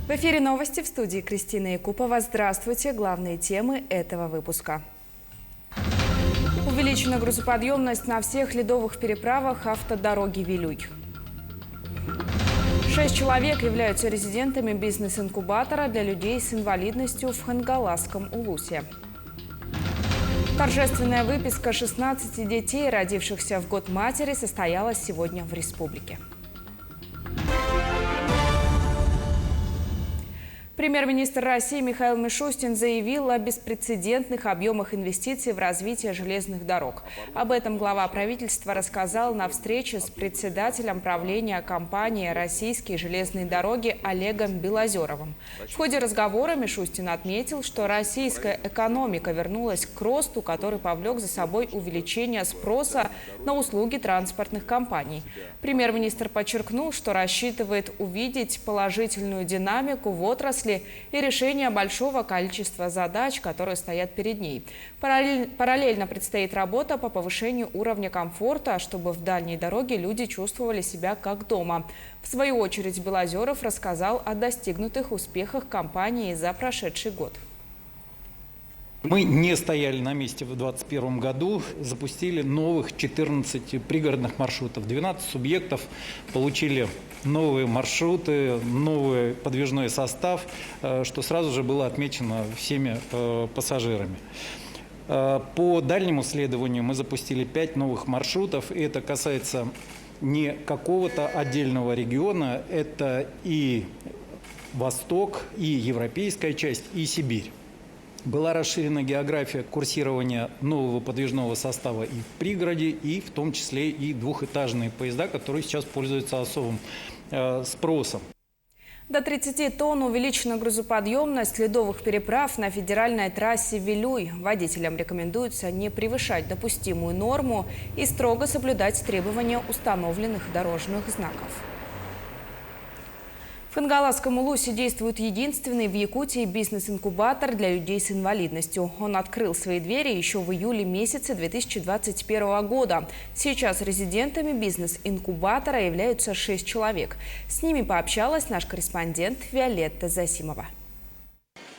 В эфире новости, в студии Кристина Якупова. Здравствуйте. Главные темы этого выпуска. Увеличена грузоподъемность на всех ледовых переправах автодороги Вилюй. 6 человек являются резидентами бизнес-инкубатора для людей с инвалидностью в Хангаласском Улусе. Торжественная выписка 16 детей, родившихся в год матери, состоялась сегодня в республике. Премьер-министр России Михаил Мишустин заявил о беспрецедентных объемах инвестиций в развитие железных дорог. Об этом глава правительства рассказал на встрече с председателем правления компании «Российские железные дороги» Олегом Белозеровым. В ходе разговора Мишустин отметил, что российская экономика вернулась к росту, который повлек за собой увеличение спроса на услуги транспортных компаний. Премьер-министр подчеркнул, что рассчитывает увидеть положительную динамику в отрасли и решение большого количества задач, которые стоят перед ней. Параллельно предстоит работа по повышению уровня комфорта, чтобы в дальней дороге люди чувствовали себя как дома. В свою очередь Белозеров рассказал о достигнутых успехах компании за прошедший год. Мы не стояли на месте в 2021 году, запустили новых 14 пригородных маршрутов. 12 субъектов получили новые маршруты, новый подвижной состав, что сразу же было отмечено всеми пассажирами. По дальнему следованию мы запустили 5 новых маршрутов, и это касается не какого-то отдельного региона, это и Восток, и европейская часть, и Сибирь. Была расширена география курсирования нового подвижного состава и в пригороде, и в том числе и двухэтажные поезда, которые сейчас пользуются особым спросом. До 30 тонн увеличена грузоподъемность ледовых переправ на федеральной трассе Вилюй. Водителям рекомендуется не превышать допустимую норму и строго соблюдать требования установленных дорожных знаков. В Хангаласском Улусе действует единственный в Якутии бизнес-инкубатор для людей с инвалидностью. Он открыл свои двери еще в июле месяце 2021 года. Сейчас резидентами бизнес-инкубатора являются 6 человек. С ними пообщалась наш корреспондент Виолетта Засимова.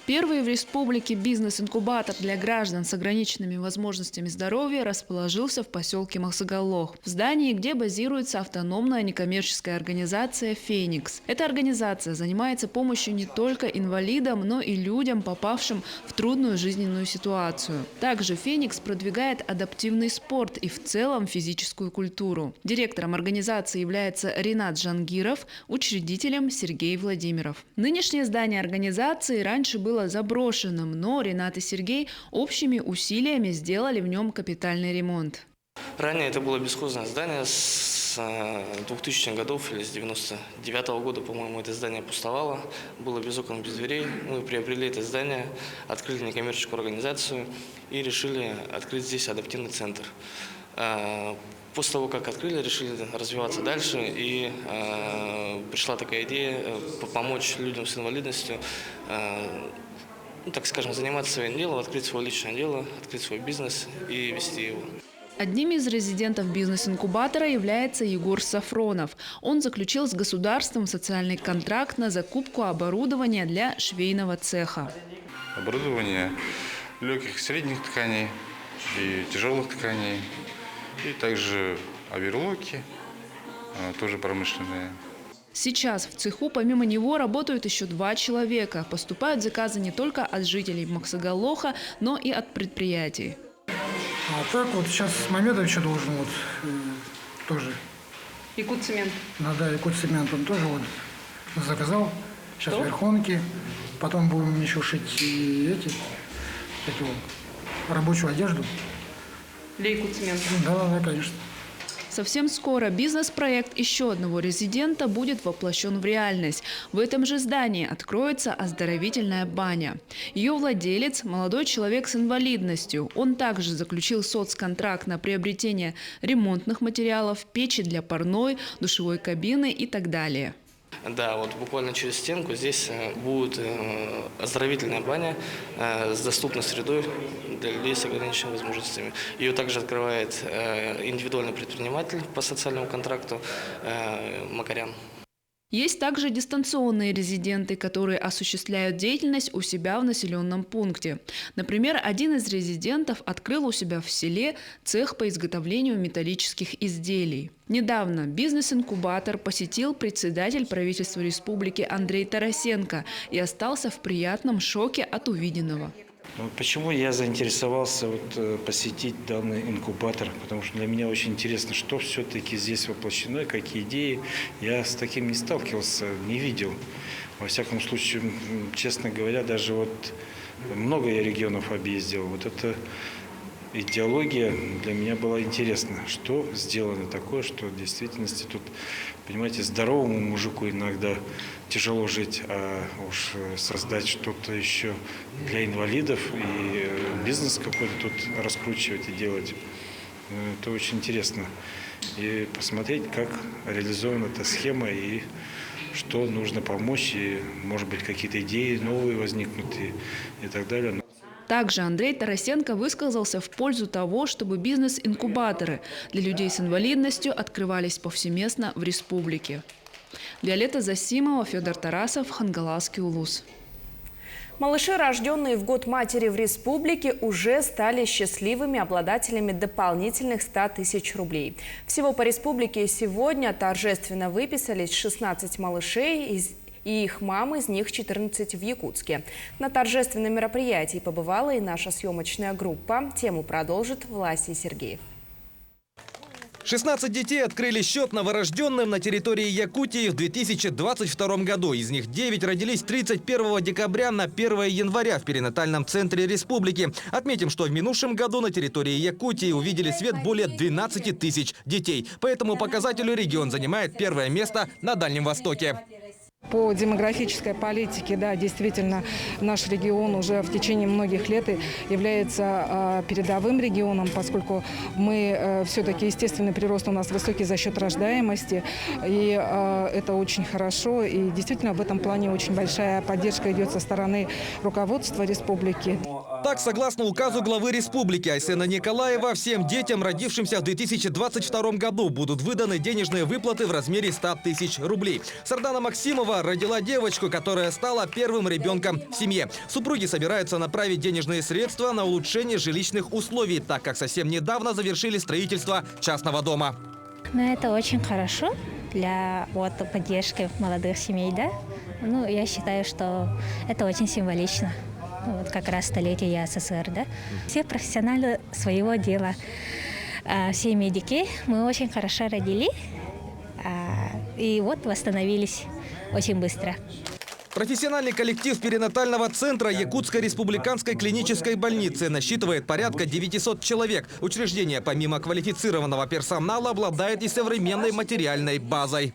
Первый в республике бизнес-инкубатор для граждан с ограниченными возможностями здоровья расположился в поселке Махсагаллох, в здании, где базируется автономная некоммерческая организация «Феникс». Эта организация занимается помощью не только инвалидам, но и людям, попавшим в трудную жизненную ситуацию. Также «Феникс» продвигает адаптивный спорт и в целом физическую культуру. Директором организации является Ринат Жангиров, учредителем Сергей Владимиров. Нынешнее здание организации раньше было заброшенным, но Ринат и Сергей общими усилиями сделали в нем капитальный ремонт. Ранее это было бесхозное здание с 2000-х годов или с 99-го года, по-моему, это здание пустовало, было без окон, без дверей. Мы приобрели это здание, открыли некоммерческую организацию и решили открыть здесь адаптивный центр. После того, как открыли, решили развиваться дальше, и пришла такая идея помочь людям с инвалидностью, так скажем, заниматься своим делом, открыть свое личное дело, открыть свой бизнес и вести его. Одним из резидентов бизнес-инкубатора является Егор Сафронов. Он заключил с государством социальный контракт на закупку оборудования для швейного цеха. Оборудование легких и средних тканей и тяжелых тканей, и также оверлоки, тоже промышленные. Сейчас в цеху помимо него работают еще 2 человека. Поступают заказы не только от жителей Махсагаллоха, но и от предприятий. А так вот сейчас Мамедов еще должен тоже. Якутцемент. Да, Якутцемент он тоже заказал. Сейчас верхонки. Потом будем еще шить и рабочую одежду. Для Якутцемента? Да, конечно. Совсем скоро бизнес-проект еще одного резидента будет воплощен в реальность. В этом же здании откроется оздоровительная баня. Ее владелец – молодой человек с инвалидностью. Он также заключил соцконтракт на приобретение ремонтных материалов, печи для парной, душевой кабины и так далее. Да, вот буквально через стенку здесь будет оздоровительная баня с доступной средой для людей с ограниченными возможностями. Ее также открывает индивидуальный предприниматель по социальному контракту Макарян. Есть также дистанционные резиденты, которые осуществляют деятельность у себя в населенном пункте. Например, один из резидентов открыл у себя в селе цех по изготовлению металлических изделий. Недавно бизнес-инкубатор посетил председатель правительства республики Андрей Тарасенко и остался в приятном шоке от увиденного. Почему я заинтересовался посетить данный инкубатор? Потому что для меня очень интересно, что все-таки здесь воплощено, какие идеи. Я с таким не сталкивался, не видел. Во всяком случае, честно говоря, даже много я регионов объездил. Эта идеология для меня была интересна. Что сделано такое, что в действительности тут, понимаете, здоровому мужику иногда тяжело жить, а уж создать что-то еще для инвалидов и бизнес какой-то тут раскручивать и делать. Это очень интересно. И посмотреть, как реализована эта схема и что нужно помочь, и, может быть, какие-то идеи новые возникнут и так далее. Также Андрей Тарасенко высказался в пользу того, чтобы бизнес-инкубаторы для людей с инвалидностью открывались повсеместно в республике. Виолетта Засимова, Федор Тарасов, Хангаласский улус. Малыши, рожденные в год матери в республике, уже стали счастливыми обладателями дополнительных 100 тысяч рублей. Всего по республике сегодня торжественно выписались 16 малышей и их мамы, из них 14 в Якутске. На торжественном мероприятии побывала и наша съемочная группа. Тему продолжит Власий Сергеев. 16 детей открыли счет новорожденным на территории Якутии в 2022 году. Из них 9 родились 31 декабря на 1 января в перинатальном центре республики. Отметим, что в минувшем году на территории Якутии увидели свет более 12 тысяч детей. По этому показателю регион занимает первое место на Дальнем Востоке. По демографической политике, да, действительно, наш регион уже в течение многих лет является передовым регионом, поскольку мы все-таки естественный прирост у нас высокий за счет рождаемости, и это очень хорошо, и действительно в этом плане очень большая поддержка идет со стороны руководства республики. Так, согласно указу главы республики Айсена Николаева, всем детям, родившимся в 2022 году, будут выданы денежные выплаты в размере 100 тысяч рублей. Сардана Максимова родила девочку, которая стала первым ребенком в семье. Супруги собираются направить денежные средства на улучшение жилищных условий, так как совсем недавно завершили строительство частного дома. Это очень хорошо для поддержки молодых семей, да? Я считаю, что это очень символично. Как раз столетие СССР, да? Все профессионалы своего дела, все медики, мы очень хорошо родили и восстановились очень быстро. Профессиональный коллектив перинатального центра Якутской республиканской клинической больницы насчитывает порядка 900 человек. Учреждение, помимо квалифицированного персонала, обладает и современной материальной базой.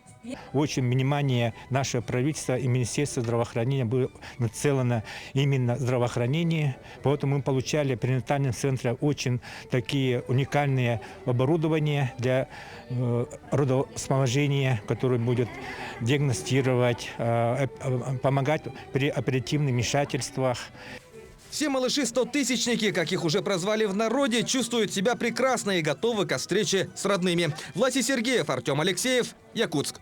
Очень внимание нашего правительства и Министерства здравоохранения было нацелено именно здравоохранение. Поэтому мы получали в перинатальном центре очень такие уникальные оборудования для родовспоможения, которое будет диагностировать, помогать при оперативных вмешательствах. Все малыши-100-тысячники, как их уже прозвали в народе, чувствуют себя прекрасно и готовы к встрече с родными. Власий Сергеев, Артем Алексеев, Якутск.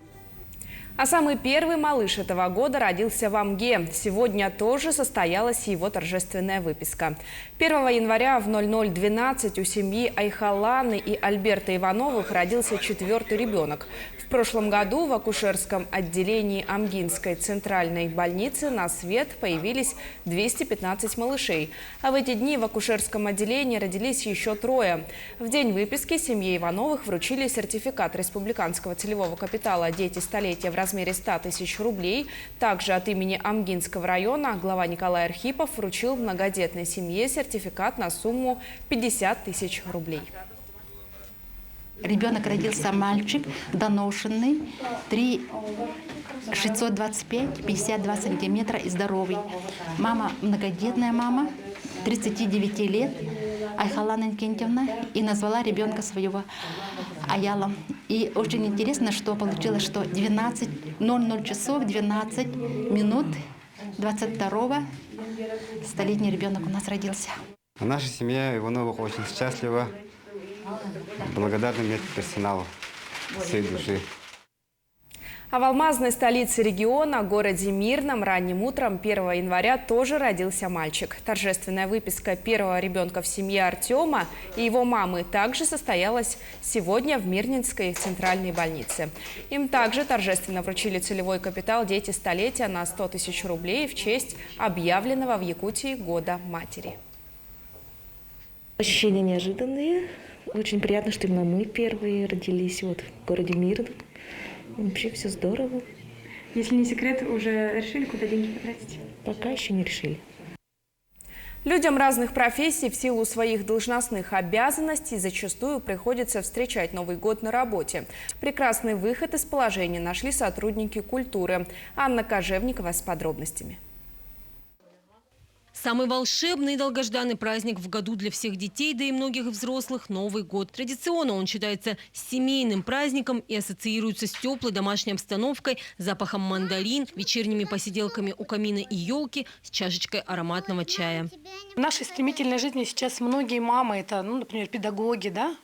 А самый первый малыш этого года родился в Амге. Сегодня тоже состоялась его торжественная выписка. 1 января в 00:12 у семьи Айхаланы и Альберта Ивановых родился 4-й ребенок. В прошлом году в акушерском отделении Амгинской центральной больницы на свет появились 215 малышей. А в эти дни в акушерском отделении родились еще 3. В день выписки семье Ивановых вручили сертификат республиканского целевого капитала «Дети столетия» в размере 100 тысяч рублей. Также от имени Амгинского района глава Николай Архипов вручил многодетной семье сертификат на сумму 50 тысяч рублей. Ребенок родился мальчик, доношенный, 625, 52 сантиметра и здоровый. Мама, многодетная мама, 39 лет, Айхалана Инкентьевна, и назвала ребенка своего Аялом. И очень интересно, что получилось, что 00 часов 12 минут 22-го столетний ребенок у нас родился. Наша семья Ивановых очень счастлива, благодарна медперсоналу всей души. А в алмазной столице региона, городе Мирном, ранним утром 1 января тоже родился мальчик. Торжественная выписка первого ребенка в семье Артема и его мамы также состоялась сегодня в Мирнинской центральной больнице. Им также торжественно вручили целевой капитал «Дети столетия» на 100 тысяч рублей в честь объявленного в Якутии Года матери. Ощущения неожиданные. Очень приятно, что именно мы первые родились в городе Мирном. Вообще все здорово. Если не секрет, уже решили, куда деньги потратить? Пока еще не решили. Людям разных профессий в силу своих должностных обязанностей зачастую приходится встречать Новый год на работе. Прекрасный выход из положения нашли сотрудники культуры. Анна Кожевникова с подробностями. Самый волшебный и долгожданный праздник в году для всех детей, да и многих взрослых – Новый год. Традиционно он считается семейным праздником и ассоциируется с теплой домашней обстановкой, запахом мандарин, вечерними посиделками у камина и елки, с чашечкой ароматного чая. В нашей стремительной жизни сейчас многие мамы, это, например, педагоги, да,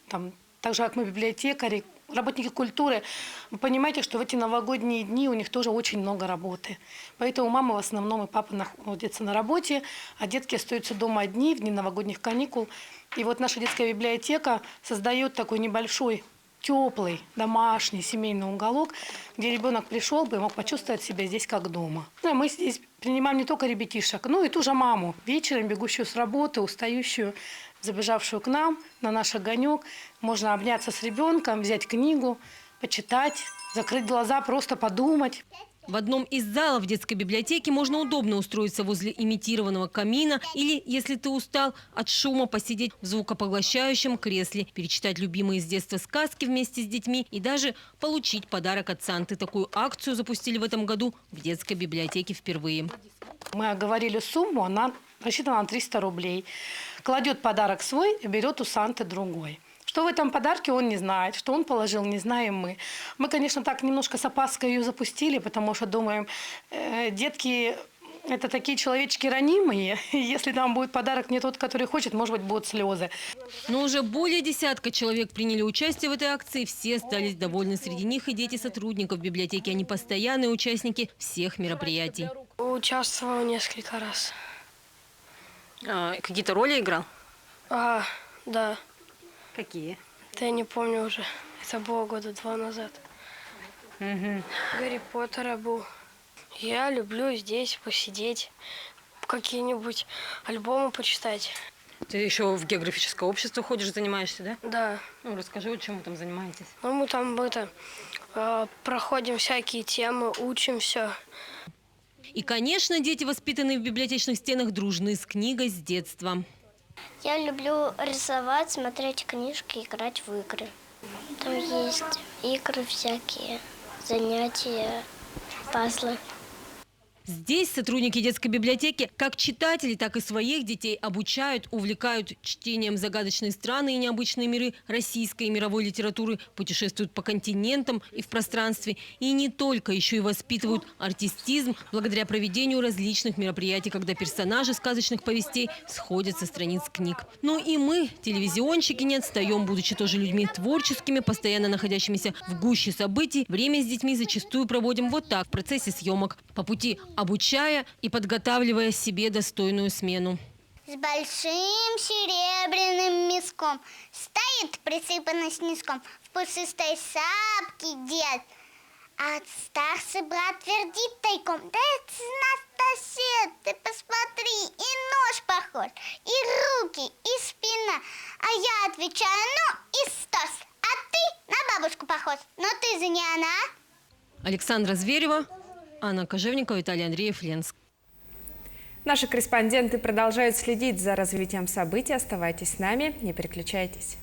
так же, как мы, библиотекари, работники культуры, вы понимаете, что в эти новогодние дни у них тоже очень много работы. Поэтому мамы в основном и папа находятся на работе, а детки остаются дома одни в дни новогодних каникул. И вот наша детская библиотека создает такой небольшой, теплый, домашний, семейный уголок, где ребенок пришел бы и мог почувствовать себя здесь как дома. Мы здесь принимаем не только ребятишек, но и ту же маму, вечером бегущую с работы, устающую, забежавшую к нам на наш огонек. Можно обняться с ребенком, взять книгу, почитать, закрыть глаза, просто подумать. В одном из залов детской библиотеки можно удобно устроиться возле имитированного камина или, если ты устал от шума, посидеть в звукопоглощающем кресле, перечитать любимые с детства сказки вместе с детьми и даже получить подарок от Санты. Такую акцию запустили в этом году в детской библиотеке впервые. Мы оговорили сумму, она рассчитана на 300 рублей. Кладет подарок свой и берет у Санты другой. Что в этом подарке, он не знает. Что он положил, не знаем мы. Мы, конечно, так немножко с опаской ее запустили, потому что думаем, детки – это такие человечки ранимые. Если там будет подарок не тот, который хочет, может быть, будут слезы. Но уже более десятка человек приняли участие в этой акции. Все остались довольны. Среди них и дети сотрудников библиотеки. Они постоянные участники всех мероприятий. Участвовал несколько раз. Какие-то роли играл? Да. Какие? Да я не помню уже. Это было года 2 назад. Гарри Поттера был. Я люблю здесь посидеть, какие-нибудь альбомы почитать. Ты еще в географическое общество ходишь, занимаешься, да? Да. Ну, расскажи, чем вы там занимаетесь? Ну, мы там проходим всякие темы, учим все. И, конечно, дети, воспитанные в библиотечных стенах, дружны с книгой с детства. Я люблю рисовать, смотреть книжки, играть в игры. Там есть игры всякие, занятия, пазлы. Здесь сотрудники детской библиотеки как читателей, так и своих детей обучают, увлекают чтением загадочные страны и необычные миры российской и мировой литературы, путешествуют по континентам и в пространстве. И не только, еще и воспитывают артистизм благодаря проведению различных мероприятий, когда персонажи сказочных повестей сходят со страниц книг. Но и мы, телевизионщики, не отстаем, будучи тоже людьми творческими, постоянно находящимися в гуще событий. Время с детьми зачастую проводим вот так, в процессе съемок, по пути обучая и подготавливая себе достойную смену. С большим серебряным миском стоит присыпанный снежком в пушистой шапке дед. А старший брат твердит тайком: да это с нас сосед, ты посмотри, и нож похож, и руки, и спина. А я отвечаю: ну и стос, а ты на бабушку похож, но ты же не она. Александра Зверева, Анна Кожевникова, Виталий Андреев, Ленск. Наши корреспонденты продолжают следить за развитием событий. Оставайтесь с нами, не переключайтесь.